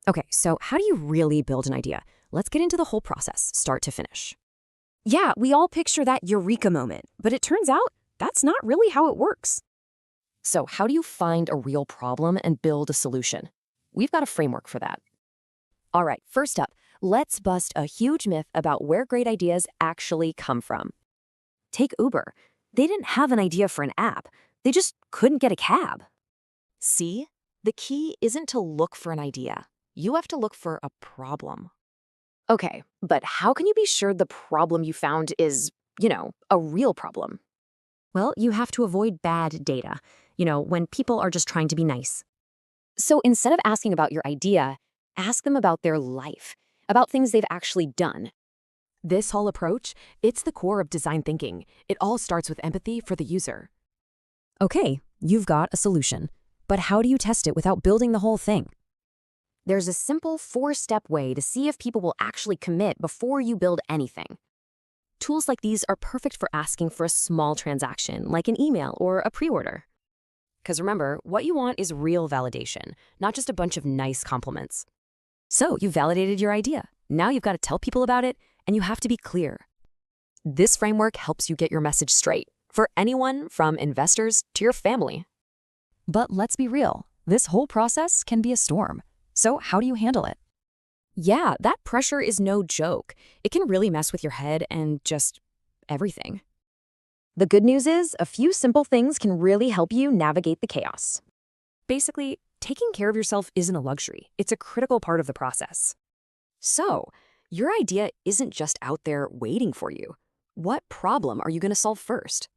Okay, so how do you really build an idea? Let's get into the whole process, start to finish. Yeah, we all picture that eureka moment, but it turns out that's not really how it works. So, how do you find a real problem and build a solution? We've got a framework for that. All right, first up, let's bust a huge myth about where great ideas actually come from. Take Uber. They didn't have an idea for an app, they just couldn't get a cab. See, the key isn't to look for an idea. You have to look for a problem. Okay, but how can you be sure the problem you found is, a real problem? Well, you have to avoid bad data, when people are just trying to be nice. So instead of asking about your idea, ask them about their life, about things they've actually done. This whole approach, it's the core of design thinking. It all starts with empathy for the user. Okay, you've got a solution. But how do you test it without building the whole thing? There's a simple 4-step way to see if people will actually commit before you build anything. Tools like these are perfect for asking for a small transaction, like an email or a pre-order. Because remember, what you want is real validation, not just a bunch of nice compliments. So you validated your idea. Now you've got to tell people about it, and you have to be clear. This framework helps you get your message straight, for anyone from investors to your family. But let's be real, this whole process can be a storm. So how do you handle it? Yeah, that pressure is no joke. It can really mess with your head and just everything. The good news is, a few simple things can really help you navigate the chaos. Basically, taking care of yourself isn't a luxury. It's a critical part of the process. So, your idea isn't just out there waiting for you. What problem are you going to solve first?